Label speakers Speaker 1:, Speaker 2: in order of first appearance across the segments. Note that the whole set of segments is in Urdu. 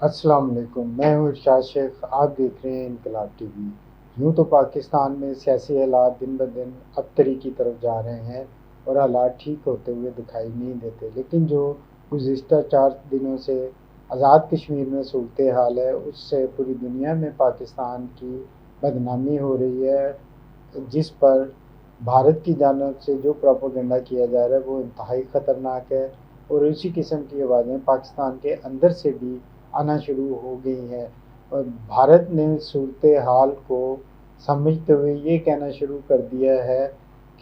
Speaker 1: السلام علیکم، میں ہوں ارشاد شیخ، آپ دیکھ رہے ہیں انقلاب ٹی وی۔ یوں تو پاکستان میں سیاسی حالات دن بدن ابتری کی طرف جا رہے ہیں اور حالات ٹھیک ہوتے ہوئے دکھائی نہیں دیتے، لیکن جو گزشتہ 4 دنوں سے آزاد کشمیر میں صورتحال ہے، اس سے پوری دنیا میں پاکستان کی بدنامی ہو رہی ہے، جس پر بھارت کی جانب سے جو پروپیگنڈا کیا جا رہا ہے وہ انتہائی خطرناک ہے، اور اسی قسم کی آوازیں پاکستان کے اندر سے بھی آنا شروع ہو گئی ہیں۔ اور بھارت نے صورتحال کو سمجھتے ہوئے یہ کہنا شروع کر دیا ہے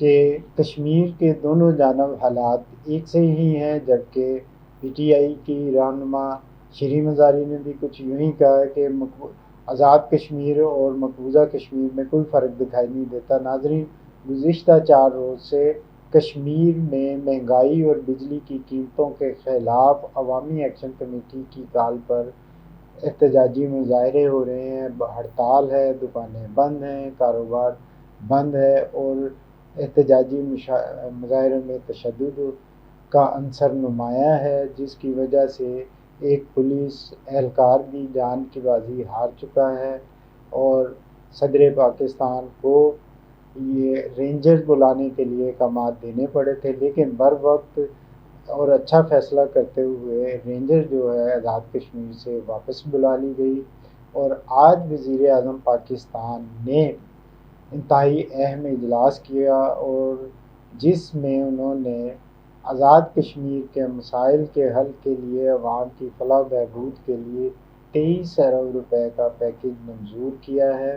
Speaker 1: کہ کشمیر کے دونوں جانب حالات ایک سے ہی ہیں، جبکہ پی ٹی آئی کی رہنما شیریں مزاری نے بھی کچھ یوں ہی کہا ہے کہ آزاد کشمیر اور مقبوضہ کشمیر میں کوئی فرق دکھائی نہیں دیتا۔ ناظرین، گزشتہ 4 روز سے کشمیر میں مہنگائی اور بجلی کی قیمتوں کے خلاف عوامی ایکشن کمیٹی کی کال پر احتجاجی مظاہرے ہو رہے ہیں، ہڑتال ہے، دکانیں بند ہیں، کاروبار بند ہے، اور احتجاجی مظاہروں میں تشدد کا عنصر نمایاں ہے، جس کی وجہ سے ایک پولیس اہلکار بھی جان کی بازی ہار چکا ہے، اور صدر پاکستان کو یہ رینجرز بلانے کے لیے احکامات دینے پڑے تھے، لیکن بر وقت اور اچھا فیصلہ کرتے ہوئے رینجر جو ہے آزاد کشمیر سے واپس بلا لی گئی۔ اور آج وزیر اعظم پاکستان نے انتہائی اہم اجلاس کیا، اور جس میں انہوں نے آزاد کشمیر کے مسائل کے حل کے لیے عوام کی فلاح و بہبود کے لیے 23 ارب روپے کا پیکیج منظور کیا ہے،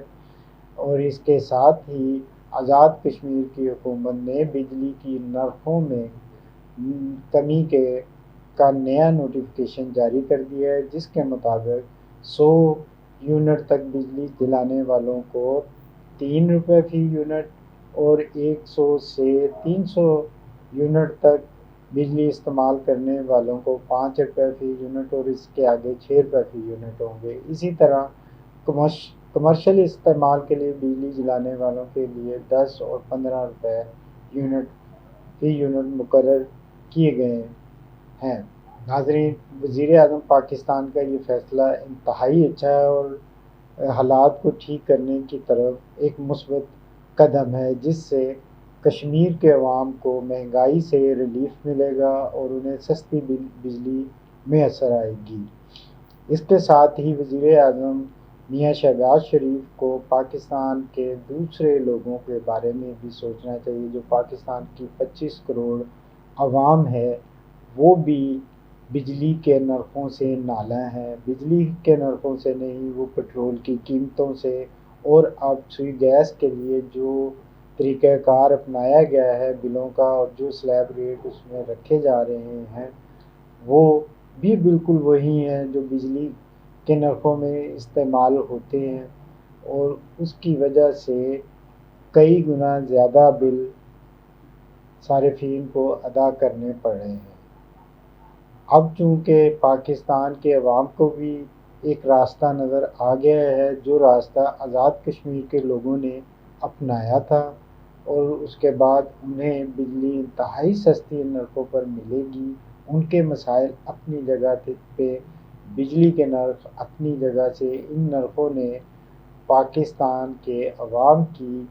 Speaker 1: اور اس کے ساتھ ہی آزاد کشمیر کی حکومت نے بجلی کی نرخوں میں کمی کا نیا نوٹیفیکیشن جاری کر دیا ہے، جس کے مطابق 100 یونٹ تک بجلی دلانے والوں کو 3 روپے فی یونٹ، اور 100 سے 300 یونٹ تک بجلی استعمال کرنے والوں کو 5 روپے فی یونٹ، اور اس کے آگے 6 روپے فی یونٹ ہوں گے۔ اسی طرح کمرشل استعمال کے لیے بجلی جلانے والوں کے لیے 10 اور 15 روپے یونٹ فی یونٹ مقرر کیے گئے ہیں۔ ناظرین، وزیر اعظم پاکستان کا یہ فیصلہ انتہائی اچھا ہے اور حالات کو ٹھیک کرنے کی طرف ایک مثبت قدم ہے، جس سے کشمیر کے عوام کو مہنگائی سے ریلیف ملے گا اور انہیں سستی بجلی میسر آئے گی۔ اس کے ساتھ ہی وزیر اعظم میاں شہباز شریف کو پاکستان کے دوسرے لوگوں کے بارے میں بھی سوچنا چاہیے، جو پاکستان کی 25 کروڑ عوام ہے، وہ بھی بجلی کے نرخوں سے نالاں ہیں، بجلی کے نرخوں سے نہیں، وہ پٹرول کی قیمتوں سے، اور اب سوئی گیس کے لیے جو طریقہ کار اپنایا گیا ہے بلوں کا، اور جو سلیب ریٹ اس میں رکھے جا رہے ہیں، وہ بھی بالکل وہی ہیں جو بجلی کے نرخوں میں استعمال ہوتے ہیں، اور اس کی وجہ سے کئی گنا زیادہ بل صارفین کو ادا کرنے پڑ رہے ہیں۔ اب چونکہ پاکستان کے عوام کو بھی ایک راستہ نظر آ گیا ہے، جو راستہ آزاد کشمیر کے لوگوں نے اپنایا تھا، اور اس کے بعد انہیں بجلی انتہائی سستی نرخوں پر ملے گی، ان کے مسائل اپنی جگہ پہ، بجلی کے نرخ اپنی جگہ سے، ان نرخوں نے پاکستان کے عوام کی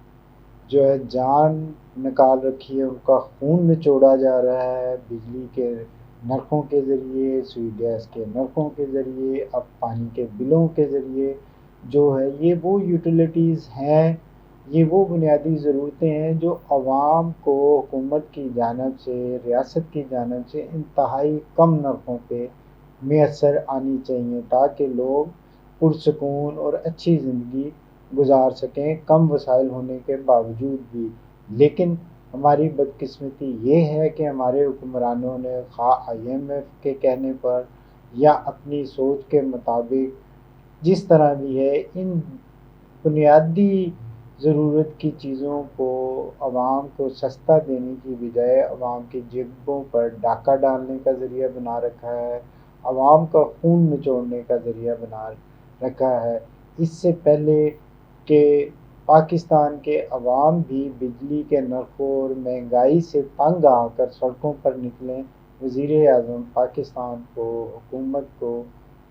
Speaker 1: جو ہے جان نکال رکھی ہے، ان کا خون نچوڑا جا رہا ہے، بجلی کے نرخوں کے ذریعے، سوئی گیس کے نرخوں کے ذریعے، اب پانی کے بلوں کے ذریعے، جو ہے یہ وہ یوٹیلیٹیز ہیں، یہ وہ بنیادی ضرورتیں ہیں جو عوام کو حکومت کی جانب سے، ریاست کی جانب سے انتہائی کم نرخوں پہ میسر آنی چاہیے، تاکہ لوگ پرسکون اور اچھی زندگی گزار سکیں، کم وسائل ہونے کے باوجود بھی۔ لیکن ہماری بدقسمتی یہ ہے کہ ہمارے حکمرانوں نے خواہ آئی ایم ایف کے کہنے پر یا اپنی سوچ کے مطابق جس طرح بھی ہے، ان بنیادی ضرورت کی چیزوں کو عوام کو سستا دینے کی بجائے عوام کی جیبوں پر ڈاکہ ڈالنے کا ذریعہ بنا رکھا ہے، عوام کا خون نچوڑنے کا ذریعہ بنا رکھا ہے۔ اس سے پہلے کہ پاکستان کے عوام بھی بجلی کے نرخوں اور مہنگائی سے تنگ آ کر سڑکوں پر نکلیں، وزیر اعظم پاکستان کو، حکومت کو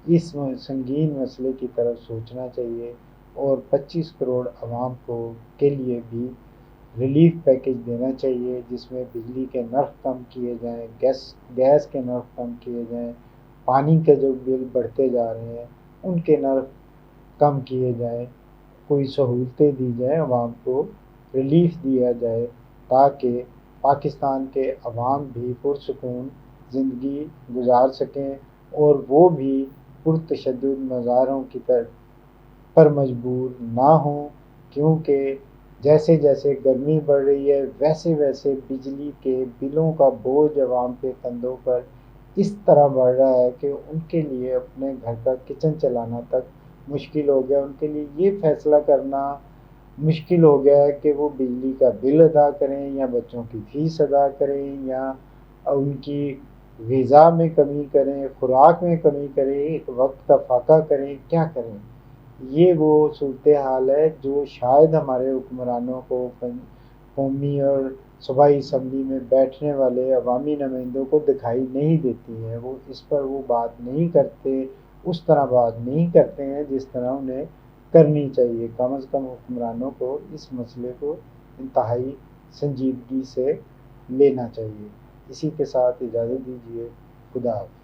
Speaker 1: اس سنگین مسئلے کی طرف سوچنا چاہیے اور 25 کروڑ عوام کے لیے بھی ریلیف پیکیج دینا چاہیے، جس میں بجلی کے نرخ کم کیے جائیں، گیس کے نرخ کم کیے جائیں، پانی کے جو بل بڑھتے جا رہے ہیں ان کے نرخ کم کیے جائیں، کوئی سہولتیں دی جائیں، عوام کو ریلیف دیا جائے تاکہ پاکستان کے عوام بھی پرسکون زندگی گزار سکیں اور وہ بھی پرتشدد مظاہروں کی طرف پر مجبور نہ ہوں، کیونکہ جیسے جیسے گرمی بڑھ رہی ہے ویسے ویسے بجلی کے بلوں کا بوجھ عوام کے کندھوں پر اس طرح بڑھ رہا ہے کہ ان کے لیے اپنے گھر کا کچن چلانا تک مشکل ہو گیا، ان کے لیے یہ فیصلہ کرنا مشکل ہو گیا ہے کہ وہ بجلی کا بل ادا کریں یا بچوں کی فیس ادا کریں یا ان کی غذا میں کمی کریں، خوراک میں کمی کریں، ایک وقت کا فاقہ کریں، کیا کریں۔ یہ وہ صورتحال ہے جو شاید ہمارے حکمرانوں کو، قومی اور صوبائی اسمبلی میں بیٹھنے والے عوامی نمائندوں کو دکھائی نہیں دیتی ہے، وہ اس پر وہ بات نہیں کرتے، اس طرح بات نہیں کرتے ہیں جس طرح انہیں کرنی چاہیے۔ کم از کم حکمرانوں کو اس مسئلے کو انتہائی سنجیدگی سے لینا چاہیے۔ اسی کے ساتھ اجازت دیجیے، خدا حافظ۔